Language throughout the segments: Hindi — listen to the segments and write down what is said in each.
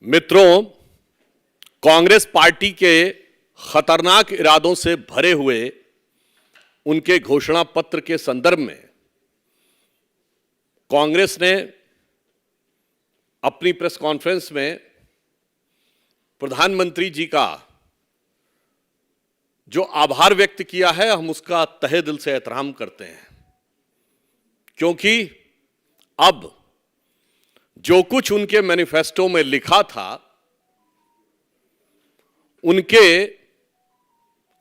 मित्रों, कांग्रेस पार्टी के खतरनाक इरादों से भरे हुए उनके घोषणा पत्र के संदर्भ में कांग्रेस ने अपनी प्रेस कॉन्फ्रेंस में प्रधानमंत्री जी का जो आभार व्यक्त किया है, हम उसका तहे दिल से एहतराम करते हैं, क्योंकि अब जो कुछ उनके मैनिफेस्टो में लिखा था, उनके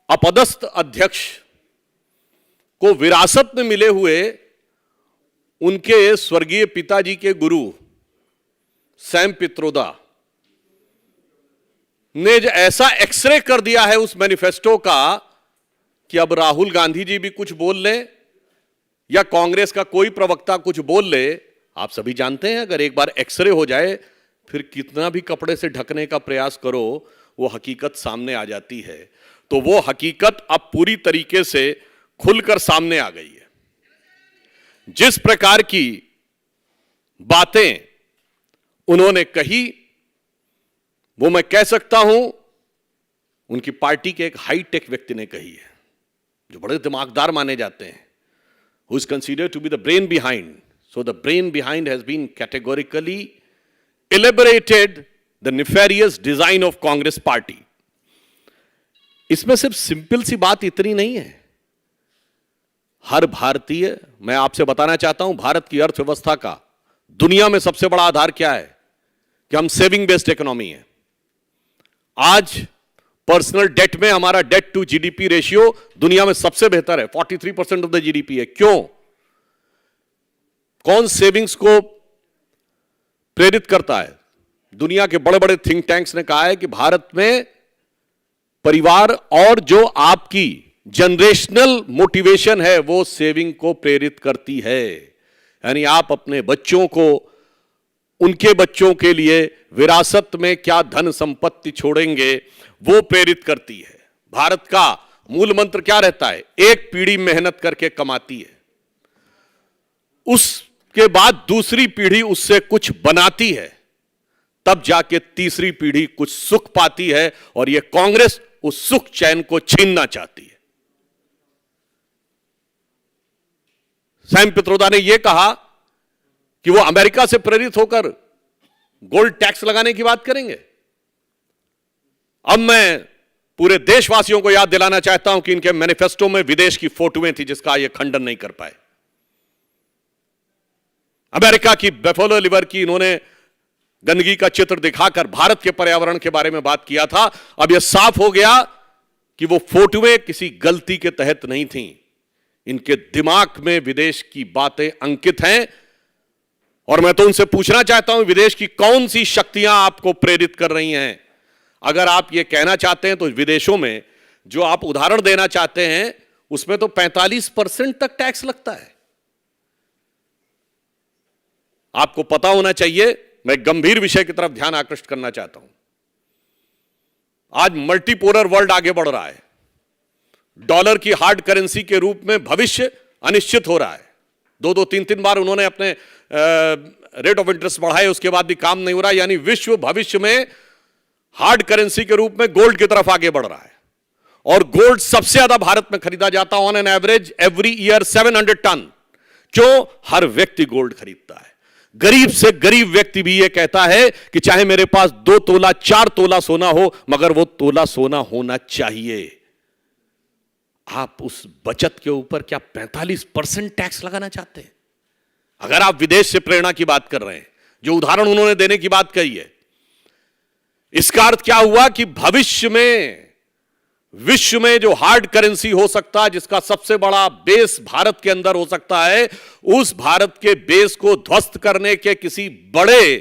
अपदस्थ अध्यक्ष को विरासत में मिले हुए उनके स्वर्गीय पिताजी के गुरु सैम पित्रोदा ने ऐसा एक्सरे कर दिया है उस मैनिफेस्टो का कि अब राहुल गांधी जी भी कुछ बोल लें या कांग्रेस का कोई प्रवक्ता कुछ बोल ले, आप सभी जानते हैं अगर एक बार एक्सरे हो जाए फिर कितना भी कपड़े से ढकने का प्रयास करो वो हकीकत सामने आ जाती है। तो वो हकीकत अब पूरी तरीके से खुलकर सामने आ गई है। जिस प्रकार की बातें उन्होंने कही वो मैं कह सकता हूं उनकी पार्टी के एक हाईटेक व्यक्ति ने कही है, जो बड़े दिमागदार माने जाते हैं, who is considered to be the brain behind. So the brain behind has been categorically elaborated the nefarious design of Congress party. इसमें सिर्फ सिंपल सी बात इतनी नहीं है। हर भारतीय, मैं आपसे बताना चाहता हूं, भारत की अर्थव्यवस्था का दुनिया में सबसे बड़ा आधार क्या है कि हम सेविंग बेस्ड इकोनॉमी है। आज पर्सनल डेट में हमारा डेट टू जीडीपी रेशियो दुनिया में सबसे बेहतर है, 43% ऑफ द जीडीपी है। क्यों? कौन सेविंग्स को प्रेरित करता है? दुनिया के बड़े बड़े थिंक टैंक्स ने कहा है कि भारत में परिवार और जो आपकी जनरेशनल मोटिवेशन है वो सेविंग को प्रेरित करती है। यानी आप अपने बच्चों को, उनके बच्चों के लिए विरासत में क्या धन संपत्ति छोड़ेंगे वो प्रेरित करती है। भारत का मूल मंत्र क्या रहता है? एक पीढ़ी मेहनत करके कमाती है, उसके बाद दूसरी पीढ़ी उससे कुछ बनाती है, तब जाके तीसरी पीढ़ी कुछ सुख पाती है। और यह कांग्रेस उस सुख चैन को छीनना चाहती है। सैम पित्रोदा ने यह कहा कि वो अमेरिका से प्रेरित होकर गोल्ड टैक्स लगाने की बात करेंगे। अब मैं पूरे देशवासियों को याद दिलाना चाहता हूं कि इनके मैनिफेस्टो में विदेश की फोटोएं थी जिसका ये खंडन नहीं कर पाए। अमेरिका की बेफोलो लिवर की इन्होंने गंदगी का चित्र दिखाकर भारत के पर्यावरण के बारे में बात किया था। अब यह साफ हो गया कि वो फोटोएं किसी गलती के तहत नहीं थीं, इनके दिमाग में विदेश की बातें अंकित हैं। और मैं तो उनसे पूछना चाहता हूं, विदेश की कौन सी शक्तियां आपको प्रेरित कर रही हैं? अगर आप ये कहना चाहते हैं तो विदेशों में जो आप उदाहरण देना चाहते हैं उसमें तो 45% तक टैक्स लगता है। आपको पता होना चाहिए, मैं गंभीर विषय की तरफ ध्यान आकृष्ट करना चाहता हूं। आज मल्टीपोलर वर्ल्ड आगे बढ़ रहा है। डॉलर की हार्ड करेंसी के रूप में भविष्य अनिश्चित हो रहा है। 2-3 बार उन्होंने अपने रेट ऑफ इंटरेस्ट बढ़ाए, उसके बाद भी काम नहीं हो रहा। यानी विश्व भविष्य में हार्ड करेंसी के रूप में गोल्ड की तरफ आगे बढ़ रहा है। और गोल्ड सबसे ज्यादा भारत में खरीदा जाता है, on an average every year 700 ton. क्यों? हर व्यक्ति गोल्ड खरीदता है। गरीब से गरीब व्यक्ति भी यह कहता है कि चाहे मेरे पास 2 तोला 4 तोला सोना हो, मगर वो तोला सोना होना चाहिए। आप उस बचत के ऊपर क्या 45% टैक्स लगाना चाहते हैं? अगर आप विदेश से प्रेरणा की बात कर रहे हैं, जो उदाहरण उन्होंने देने की बात कही है, इसका अर्थ क्या हुआ कि भविष्य में विश्व में जो हार्ड करेंसी हो सकता है, जिसका सबसे बड़ा बेस भारत के अंदर हो सकता है, उस भारत के बेस को ध्वस्त करने के किसी बड़े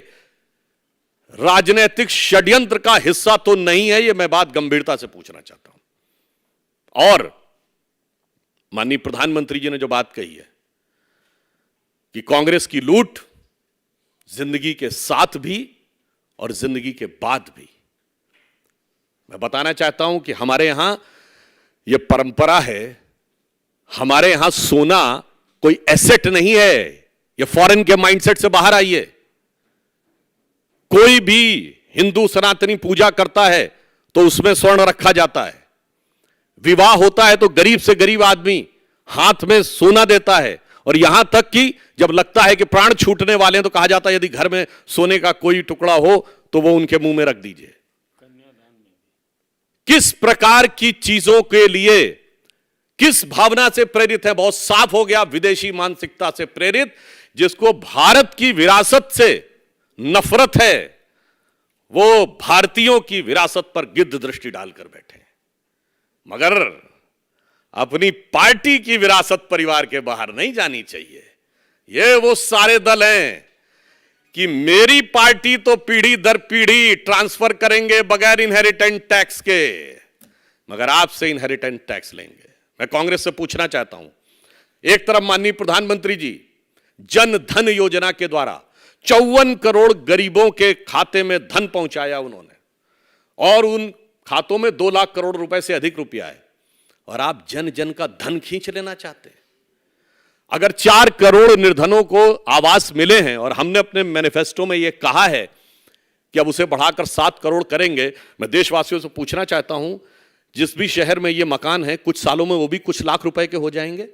राजनीतिक षड्यंत्र का हिस्सा तो नहीं है। यह मैं बात गंभीरता से पूछना चाहता हूं। और माननीय प्रधानमंत्री जी ने जो बात कही है कि कांग्रेस की लूट जिंदगी के साथ भी और जिंदगी के बाद भी, मैं बताना चाहता हूं कि हमारे यहां यह परंपरा है। हमारे यहां सोना कोई एसेट नहीं है। यह फॉरेन के माइंडसेट से बाहर आइए। कोई भी हिंदू सनातनी पूजा करता है तो उसमें स्वर्ण रखा जाता है, विवाह होता है तो गरीब से गरीब आदमी हाथ में सोना देता है, और यहां तक कि जब लगता है कि प्राण छूटने वाले हैं तो कहा जाता है यदि घर में सोने का कोई टुकड़ा हो तो वो उनके मुंह में रख दीजिए। किस प्रकार की चीजों के लिए, किस भावना से प्रेरित है? बहुत साफ हो गया, विदेशी मानसिकता से प्रेरित, जिसको भारत की विरासत से नफरत है, वो भारतीयों की विरासत पर गिद्ध दृष्टि डालकर बैठे। मगर अपनी पार्टी की विरासत परिवार के बाहर नहीं जानी चाहिए। ये वो सारे दल हैं कि मेरी पार्टी तो पीढ़ी दर पीढ़ी ट्रांसफर करेंगे बगैर इनहेरिटेंट टैक्स के, मगर आपसे इनहेरिटेंट टैक्स लेंगे। मैं कांग्रेस से पूछना चाहता हूं, एक तरफ माननीय प्रधानमंत्री जी जन धन योजना के द्वारा 54 करोड़ गरीबों के खाते में धन पहुंचाया उन्होंने, और उन खातों में 2 लाख करोड़ रुपए से अधिक रुपया है, और आप जन जन का धन खींच लेना चाहते हैं। अगर 4 करोड़ निर्धनों को आवास मिले हैं, और हमने अपने मैनिफेस्टो में यह कहा है कि अब उसे बढ़ाकर 7 करोड़ करेंगे, मैं देशवासियों से पूछना चाहता हूं, जिस भी शहर में ये मकान है कुछ सालों में वो भी कुछ लाख रुपए के हो जाएंगे,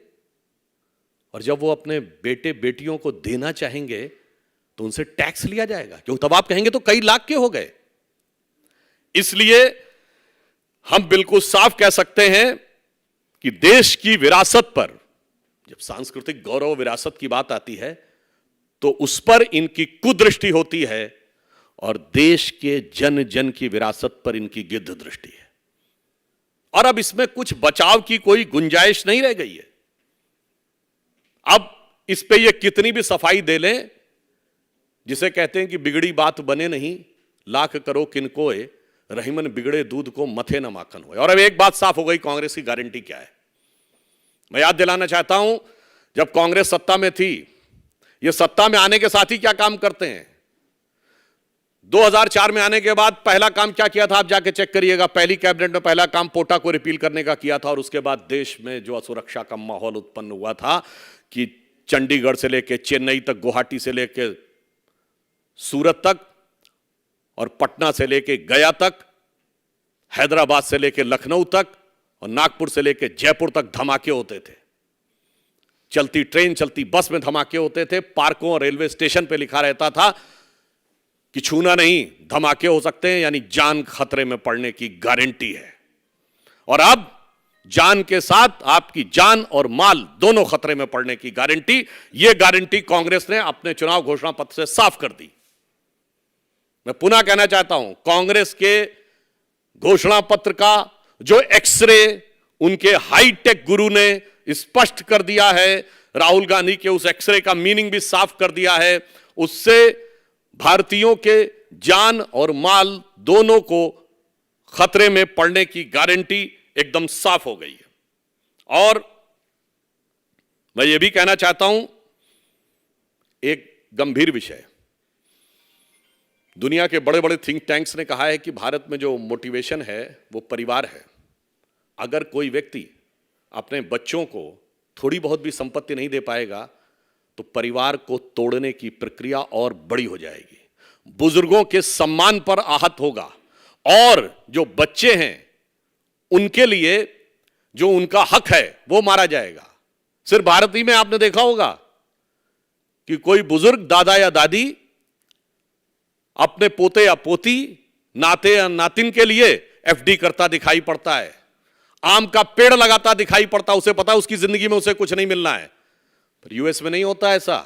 और जब वो अपने बेटे बेटियों को देना चाहेंगे तो उनसे टैक्स लिया जाएगा, क्योंकि तब आप कहेंगे तो कई लाख के हो गए। इसलिए हम बिल्कुल साफ कह सकते हैं कि देश की विरासत पर, जब सांस्कृतिक गौरव विरासत की बात आती है तो उस पर इनकी कुदृष्टि होती है, और देश के जन जन की विरासत पर इनकी गिद्ध दृष्टि है। और अब इसमें कुछ बचाव की कोई गुंजाइश नहीं रह गई है। अब इस पे ये कितनी भी सफाई दे लें, जिसे कहते हैं कि बिगड़ी बात बने नहीं, लाख करो किनकोए, रहीमन बिगड़े दूध को मथे न माखन होए। और अब एक बात साफ हो गई, कांग्रेस की गारंटी क्या है। मैं याद दिलाना चाहता हूं, जब कांग्रेस सत्ता में थी, ये सत्ता में आने के साथ ही क्या काम करते हैं। 2004 में आने के बाद पहला काम क्या किया था, आप जाके चेक करिएगा। पहली कैबिनेट में पहला काम पोटा को रिपील करने का किया था, और उसके बाद देश में जो असुरक्षा का माहौल उत्पन्न हुआ था कि चंडीगढ़ से लेकर चेन्नई तक, गुवाहाटी से लेकर सूरत तक, और पटना से लेकर गया तक, हैदराबाद से लेकर लखनऊ तक, और नागपुर से लेकर जयपुर तक धमाके होते थे। चलती ट्रेन, चलती बस में धमाके होते थे। पार्कों और रेलवे स्टेशन पे लिखा रहता था कि छूना नहीं, धमाके हो सकते हैं, यानी जान खतरे में पड़ने की गारंटी है। और अब जान के साथ आपकी जान और माल दोनों खतरे में पड़ने की गारंटी, यह गारंटी कांग्रेस ने अपने चुनाव घोषणा पत्र से साफ कर दी। मैं पुनः कहना चाहता हूं, कांग्रेस के घोषणा पत्र का जो एक्सरे उनके हाईटेक गुरु ने स्पष्ट कर दिया है, राहुल गांधी के उस एक्सरे का मीनिंग भी साफ कर दिया है, उससे भारतीयों के जान और माल दोनों को खतरे में पड़ने की गारंटी एकदम साफ हो गई है। और मैं ये भी कहना चाहता हूं, एक गंभीर विषय, दुनिया के बड़े बड़े थिंक टैंक्स ने कहा है कि भारत में जो मोटिवेशन है वो परिवार है। अगर कोई व्यक्ति अपने बच्चों को थोड़ी बहुत भी संपत्ति नहीं दे पाएगा तो परिवार को तोड़ने की प्रक्रिया और बड़ी हो जाएगी, बुजुर्गों के सम्मान पर आहत होगा, और जो बच्चे हैं उनके लिए जो उनका हक है वो मारा जाएगा। सिर्फ भारत ही में आपने देखा होगा कि कोई बुजुर्ग दादा या दादी अपने पोते या पोती, नाते या नातिन के लिए एफडी करता दिखाई पड़ता है, आम का पेड़ लगाता दिखाई पड़ता, उसे पता उसकी जिंदगी में उसे कुछ नहीं मिलना है। पर यूएस में नहीं होता ऐसा।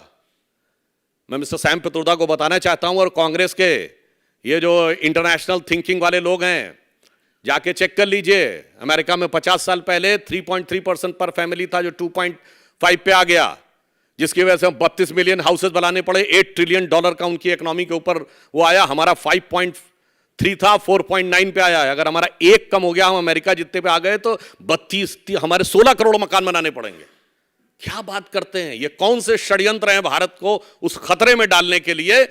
मैं मिस्टर सैम पित्रोदा को बताना चाहता हूं, और कांग्रेस के ये जो इंटरनेशनल थिंकिंग वाले लोग हैं, जाके चेक कर लीजिए। अमेरिका में 50 साल पहले 3.3% पर फैमिली था, जो 2.5 पे आ गया, जिसकी वजह से 32 मिलियन हाउसेस बनाने पड़े। $8 ट्रिलियन का उनकी इकोनॉमी के ऊपर वो आया। हमारा 5.3 था, 4.9 पे आया है। अगर हमारा एक कम हो गया, हम अमेरिका जितने पे आ गए, तो 32 हमारे 16 करोड़ मकान बनाने पड़ेंगे। क्या बात करते हैं, ये कौन से षड्यंत्र हैं भारत को उस खतरे में डालने के लिए।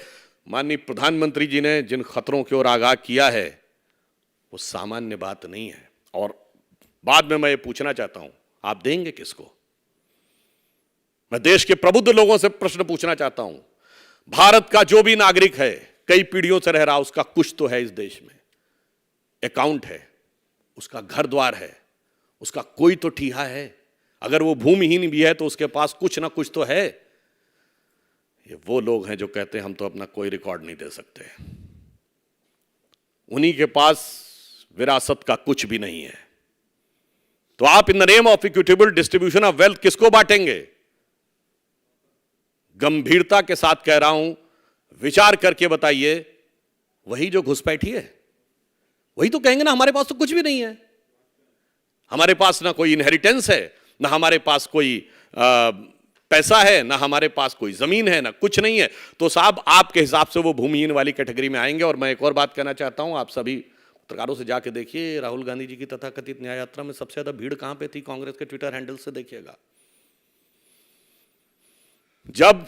माननीय प्रधानमंत्री जी ने जिन खतरों की ओर आगाह किया है वो सामान्य बात नहीं है। और बाद में मैं ये पूछना चाहता हूं, आप देंगे किसको? मैं देश के प्रबुद्ध लोगों से प्रश्न पूछना चाहता हूं, भारत का जो भी नागरिक है कई पीढ़ियों से रह रहा, उसका कुछ तो है इस देश में, अकाउंट है, उसका घर द्वार है, उसका कोई तो ठीहा है। अगर वो भूमिहीन भी है तो उसके पास कुछ ना कुछ तो है। ये वो लोग हैं जो कहते हैं हम तो अपना कोई रिकॉर्ड नहीं दे सकते, उन्हीं के पास विरासत का कुछ भी नहीं है। तो आप in the name of equitable distribution of wealth किसको बांटेंगे? गंभीरता के साथ कह रहा हूं, विचार करके बताइए। वही जो घुसपैठी है वही तो कहेंगे ना हमारे पास तो कुछ भी नहीं है, हमारे पास ना कोई इनहेरिटेंस है, ना हमारे पास कोई पैसा है, ना हमारे पास कोई जमीन है, ना कुछ नहीं है। तो साहब आपके हिसाब से वो भूमिहीन वाली कैटेगरी में आएंगे। और मैं एक और बात कहना चाहता हूं, आप सभी पत्रकारों से जाके देखिए, राहुल गांधी जी की तथाकथित न्याय यात्रा में सबसे ज्यादा भीड़ कहां पे थी? कांग्रेस के ट्विटर हैंडल से देखिएगा। जब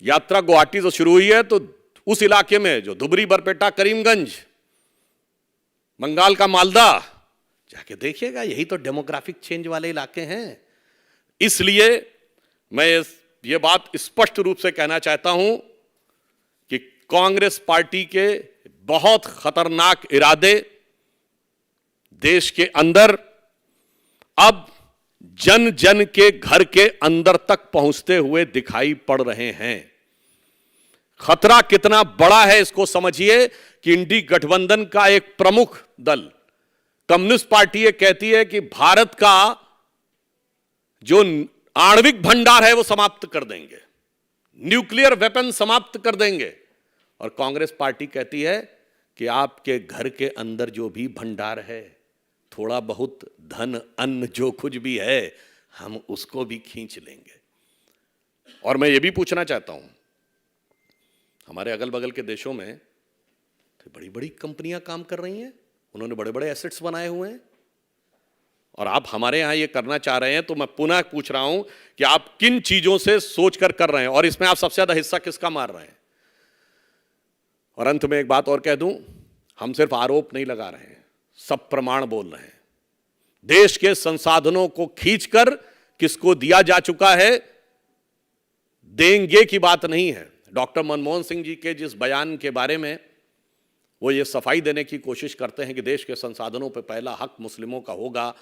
यात्रा गुवाहाटी से शुरू हुई है तो उस इलाके में जो धुबरी, बरपेटा, करीमगंज, बंगाल का मालदा, जाके देखिएगा, यही तो डेमोग्राफिक चेंज वाले इलाके हैं। इसलिए मैं ये बात स्पष्ट रूप से कहना चाहता हूं कि कांग्रेस पार्टी के बहुत खतरनाक इरादे देश के अंदर अब जन जन के घर के अंदर तक पहुंचते हुए दिखाई पड़ रहे हैं। खतरा कितना बड़ा है इसको समझिए कि इंडी गठबंधन का एक प्रमुख दल कम्युनिस्ट पार्टी ये कहती है कि भारत का जो आणविक भंडार है वो समाप्त कर देंगे, न्यूक्लियर वेपन समाप्त कर देंगे। और कांग्रेस पार्टी कहती है कि आपके घर के अंदर जो भी भंडार है, थोड़ा बहुत धन, अन्न, जो कुछ भी है, हम उसको भी खींच लेंगे। और मैं ये भी पूछना चाहता हूं, हमारे अगल बगल के देशों में तो बड़ी बड़ी कंपनियां काम कर रही हैं, उन्होंने बड़े बड़े एसेट्स बनाए हुए हैं, और आप हमारे यहां ये करना चाह रहे हैं। तो मैं पुनः पूछ रहा हूं कि आप किन चीजों से सोचकर कर रहे हैं, और इसमें आप सबसे ज्यादा हिस्सा किसका मार रहे हैं? और अंत में एक बात और कह दूं, हम सिर्फ आरोप नहीं लगा रहे हैं, सब प्रमाण बोल रहे हैं। देश के संसाधनों को खींचकर किसको दिया जा चुका है, देंगे की बात नहीं है। डॉक्टर मनमोहन सिंह जी के जिस बयान के बारे में वो ये सफाई देने की कोशिश करते हैं कि देश के संसाधनों पर पहला हक मुस्लिमों का होगा,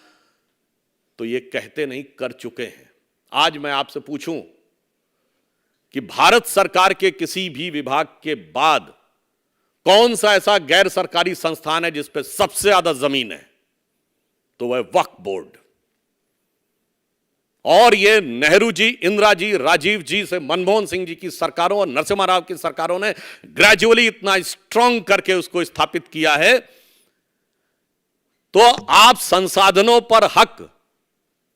तो ये कहते नहीं, कर चुके हैं। आज मैं आपसे पूछूं कि भारत सरकार के किसी भी विभाग के बाद कौन सा ऐसा गैर सरकारी संस्थान है जिस पे सबसे ज्यादा जमीन है? तो वह वक्फ बोर्ड। और ये नेहरू जी, इंदिरा जी, राजीव जी से मनमोहन सिंह जी की सरकारों और नरसिम्हा राव की सरकारों ने ग्रेजुअली इतना स्ट्रांग करके उसको स्थापित किया है। तो आप संसाधनों पर हक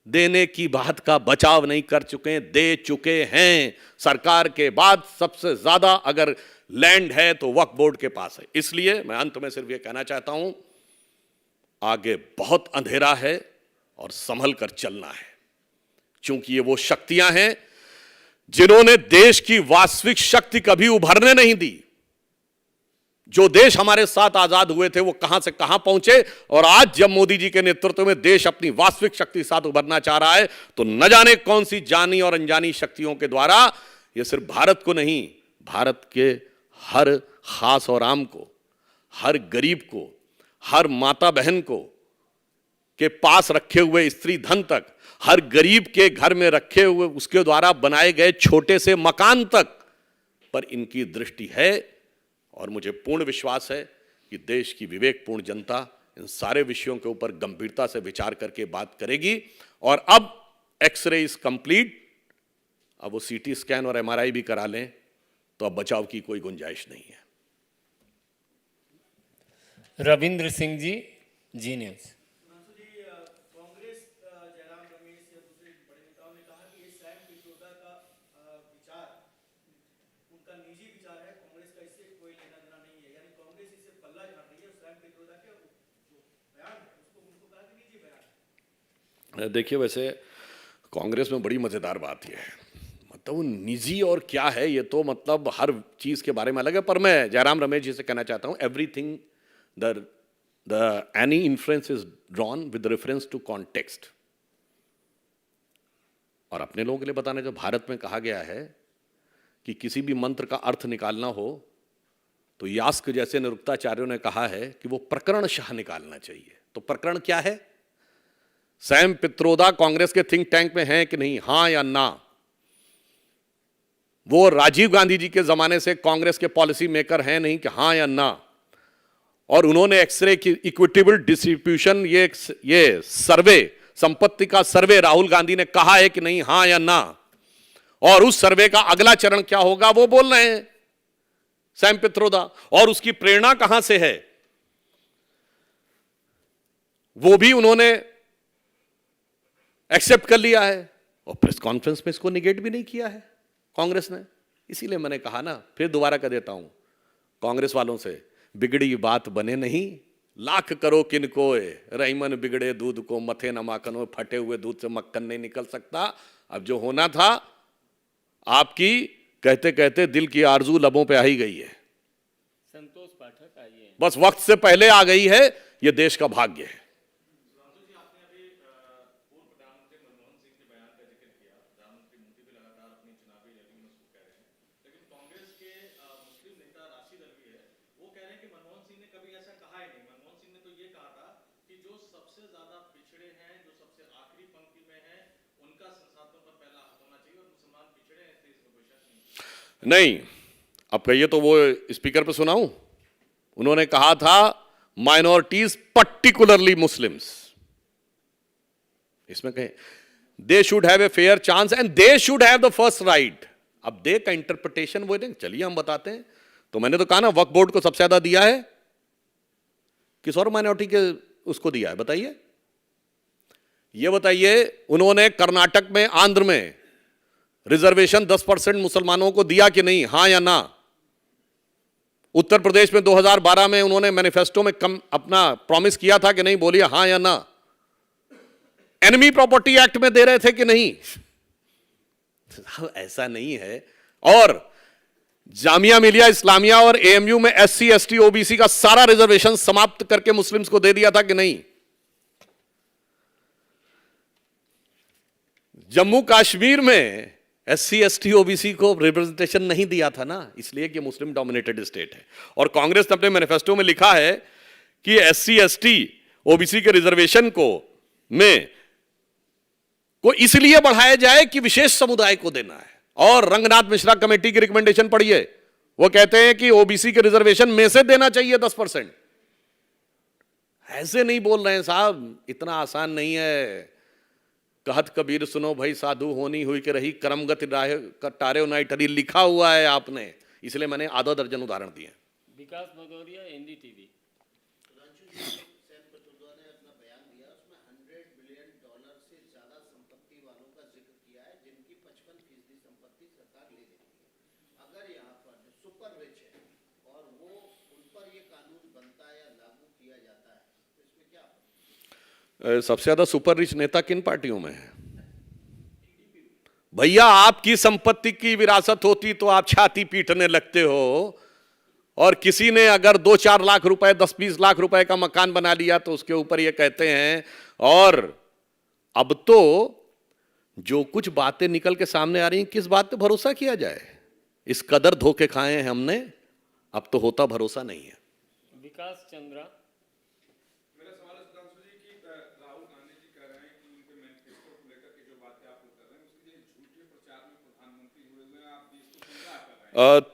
देने की बात का बचाव नहीं कर चुके, दे चुके हैं। सरकार के बाद सबसे ज्यादा अगर लैंड है तो वक्फ बोर्ड के पास है। इसलिए मैं अंत में सिर्फ यह कहना चाहता हूं, आगे बहुत अंधेरा है और संभल कर चलना है, क्योंकि ये वो शक्तियां हैं जिन्होंने देश की वास्तविक शक्ति कभी उभरने नहीं दी। जो देश हमारे साथ आजाद हुए थे वो कहां से कहां पहुंचे, और आज जब मोदी जी के नेतृत्व में देश अपनी वास्तविक शक्ति के साथ उभरना चाह रहा है, तो न जाने कौन सी जानी और अनजानी शक्तियों के द्वारा ये सिर्फ भारत को नहीं, भारत के हर खास और आम को, हर गरीब को, हर माता बहन को के पास रखे हुए स्त्री धन तक, हर गरीब के घर में रखे हुए उसके द्वारा बनाए गए छोटे से मकान तक पर इनकी दृष्टि है। और मुझे पूर्ण विश्वास है कि देश की विवेकपूर्ण जनता इन सारे विषयों के ऊपर गंभीरता से विचार करके बात करेगी। और अब एक्सरे इज कंप्लीट, अब वो सीटी स्कैन और एमआरआई भी करा लें तो अब बचाव की कोई गुंजाइश नहीं है। रविंद्र सिंह जी, जी न्यूज़। देखिए, वैसे कांग्रेस में बड़ी मजेदार बात यह है, मतलब वो निजी और क्या है, ये तो मतलब हर चीज के बारे में अलग है। पर मैं जयराम रमेश जी से कहना चाहता हूं, everything the any influence is drawn with reference to context. और अपने लोगों के लिए बताने, जो भारत में कहा गया है कि किसी भी मंत्र का अर्थ निकालना हो तो यास्क जैसे निरुक्ताचार्यों ने कहा है कि वो प्रकरण शाह निकालना चाहिए। तो प्रकरण क्या है? सैम पित्रोदा कांग्रेस के थिंक टैंक में हैं कि नहीं, हां या ना? वो राजीव गांधी जी के जमाने से कांग्रेस के पॉलिसी मेकर हैं नहीं, कि हां या ना? और उन्होंने एक्सरे की इक्विटेबल डिस्ट्रीब्यूशन, ये सर्वे, संपत्ति का सर्वे राहुल गांधी ने कहा है कि नहीं, हां या ना? और उस सर्वे का अगला चरण क्या होगा वो बोल रहे हैं सैम पित्रोदा। और उसकी प्रेरणा कहां से है वो भी उन्होंने एक्सेप्ट कर लिया है, और प्रेस कॉन्फ्रेंस में इसको निगेट भी नहीं किया है कांग्रेस ने। इसीलिए मैंने कहा ना, फिर दोबारा कह देता हूं कांग्रेस वालों से, बिगड़ी बात बने नहीं, लाख करो किन कोय, रहीमन बिगड़े दूध को मथे न माखन हो, फटे हुए दूध से मक्खन नहीं निकल सकता। अब जो होना था, आपकी कहते कहते दिल की आरजू लबों पे आ ही गई है। संतोष पाठक आइए। बस वक्त से पहले आ गई है, यह देश का भाग्य है। नहीं, अब कहिए तो वो स्पीकर पे सुनाऊं? उन्होंने कहा था माइनॉरिटीज पर्टिकुलरली मुस्लिम्स, इसमें कहें they should have a fair chance and they should have the first right. अब दे का इंटरप्रिटेशन वो दें, चलिए हम बताते हैं। तो मैंने तो कहा ना, वक्फ बोर्ड को सबसे ज्यादा दिया है, किस और माइनॉरिटी के उसको दिया है बताइए? ये बताइए, उन्होंने कर्नाटक में, आंध्र में रिजर्वेशन 10% मुसलमानों को दिया कि नहीं, हां या ना? उत्तर प्रदेश में 2012 में उन्होंने मैनिफेस्टो में कम अपना प्रॉमिस किया था कि नहीं, बोलिए हां या ना? एनिमी प्रॉपर्टी एक्ट में दे रहे थे कि नहीं? ऐसा नहीं है। और जामिया मिलिया इस्लामिया और एएमयू में एससी एसटी ओबीसी का सारा रिजर्वेशन समाप्त करके मुस्लिम्स को दे दिया था कि नहीं? जम्मू कश्मीर में एससी एसटी ओबीसी को रिप्रेजेंटेशन नहीं दिया था ना, इसलिए कि मुस्लिम डोमिनेटेड स्टेट है। और कांग्रेस ने अपने मैनिफेस्टो में लिखा है कि एससी एसटी ओबीसी के रिजर्वेशन को इसलिए बढ़ाया जाए कि विशेष समुदाय को देना है। और रंगनाथ मिश्रा कमेटी की रिकमेंडेशन पढ़िए, वो कहते हैं कि ओबीसी के रिजर्वेशन में से देना चाहिए 10%। ऐसे नहीं बोल रहे हैं साहब, इतना आसान नहीं है। कहत कबीर सुनो भाई, साधु होनी हुई के रही, करमगति टारे नाई टरी, लिखा हुआ है आपने, इसलिए मैंने आधा दर्जन उदाहरण दिए। विकास भदौरिया, एनडीटीवी। सबसे ज्यादा सुपर रिच नेता किन पार्टियों में है? भैया, आपकी संपत्ति की विरासत होती तो आप छाती पीटने लगते हो, और किसी ने अगर 2-4 लाख रुपए, 10-20 लाख रुपए का मकान बना लिया तो उसके ऊपर ये कहते हैं। और अब तो जो कुछ बातें निकल के सामने आ रही हैं, किस बात पे भरोसा किया जाए? इस कदर धोखे खाए हैं हमने, अब तो होता भरोसा नहीं है। विकास चंद्रा।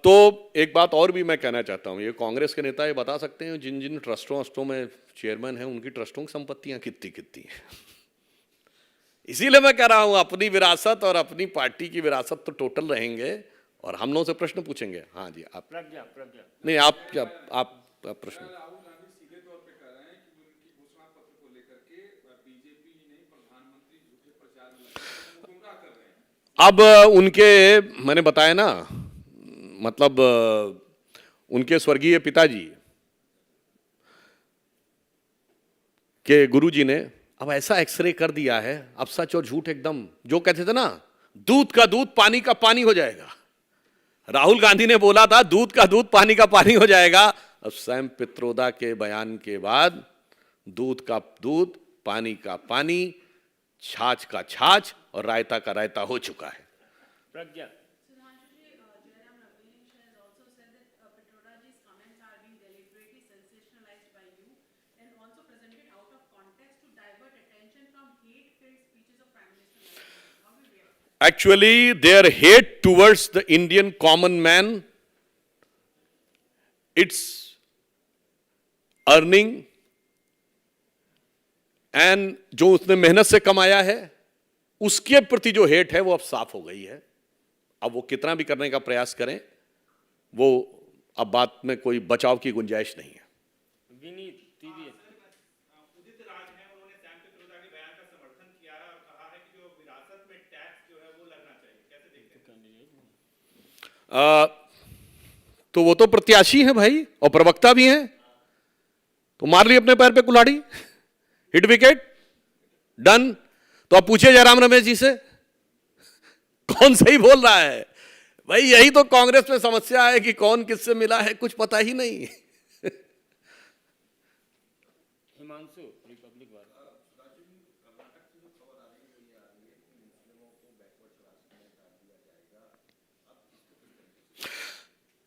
तो एक बात और भी मैं कहना चाहता हूं, ये कांग्रेस के नेता ये बता सकते हैं जिन जिन ट्रस्टों में चेयरमैन हैं, उनकी ट्रस्टों की संपत्तियां कितनी कितनी हैं। इसीलिए मैं कह रहा हूं, अपनी विरासत और अपनी पार्टी की विरासत तो टोटल रहेंगे, और हम लोगों से प्रश्न पूछेंगे। हाँ जी, आप। प्रज्ञा। नहीं, आप क्या, आप प्रश्न। अब उनके, मैंने बताया ना, मतलब उनके स्वर्गीय पिताजी के गुरुजी ने अब ऐसा एक्सरे कर दिया है, अब सच और झूठ एकदम, जो कहते थे ना, दूध का दूध पानी का पानी हो जाएगा। राहुल गांधी ने बोला था दूध का दूध पानी का पानी हो जाएगा। अब सैम पित्रोदा के बयान के बाद दूध का दूध, पानी का पानी, छाछ का छाछ और रायता का रायता हो चुका है। प्रज्ञा। Jayram Ramesh has also said that Pitrodaji's comments Actually, their hate towards the Indian common man, its earning, and जो उसने मेहनत से कमाया है, उसके प्रति जो हेट है वो अब साफ हो गई है। अब वो कितना भी करने का प्रयास करें, वो अब बात में कोई बचाव की गुंजाइश नहीं है। विनीत टीवी। उदित राज हैं, उन्होंने सैम पित्रोदा के बयान का समर्थन किया है और कहा है कि जो विरासत में टैक्स जो है वो लगना चाहिए। कैसे देखते हैं? तो वो तो प्रत्याशी हैं भाई और प्रवक्ता भी हैं, तो मार ली अपने पैर पे कुल्हाड़ी, हिट विकेट, डन। तो अब पूछिए जयराम रमेश जी से, कौन सही बोल रहा है? भाई यही तो कांग्रेस में समस्या है कि कौन किससे मिला है कुछ पता ही नहीं। हिमांशु रिपब्लिक वाला।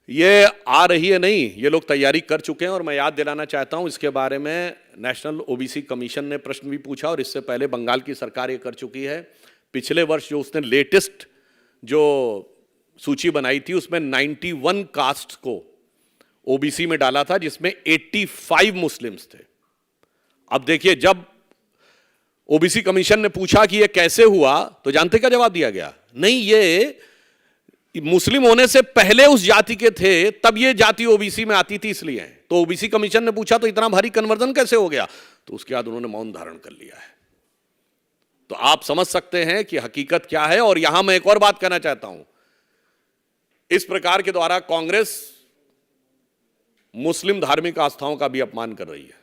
ये आ रही है नहीं, ये लोग तैयारी कर चुके हैं और मैं याद दिलाना चाहता हूं इसके बारे में। नेशनल ओबीसी कमीशन ने प्रश्न भी पूछा और इससे पहले बंगाल की सरकार ये कर चुकी है। पिछले वर्ष जो उसने लेटेस्ट जो सूची बनाई थी उसमें 91 कास्ट को ओबीसी में डाला था, जिसमें 85 मुस्लिम्स थे। अब देखिए, जब ओबीसी कमीशन ने पूछा कि ये कैसे हुआ, तो जानते क्या जवाब दिया गया? नहीं, ये मुस्लिम होने से पहले उस जाति के थे, तब ये जाति ओबीसी में आती थी इसलिए। तो ओबीसी कमीशन ने पूछा तो इतना भारी कन्वर्जन कैसे हो गया? तो उसके बाद उन्होंने मौन धारण कर लिया है। तो आप समझ सकते हैं कि हकीकत क्या है। और यहां मैं एक और बात कहना चाहता हूं, इस प्रकार के द्वारा कांग्रेस मुस्लिम धार्मिक आस्थाओं का भी अपमान कर रही है।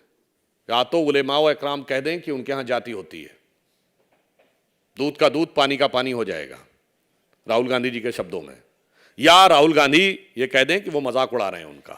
या तो उलेमाओ इकराम कह दें कि उनके यहां जाति होती है, दूध का दूध पानी का पानी हो जाएगा राहुल गांधी जी के शब्दों में, या राहुल गांधी ये कह दें कि वो मजाक उड़ा रहे हैं उनका।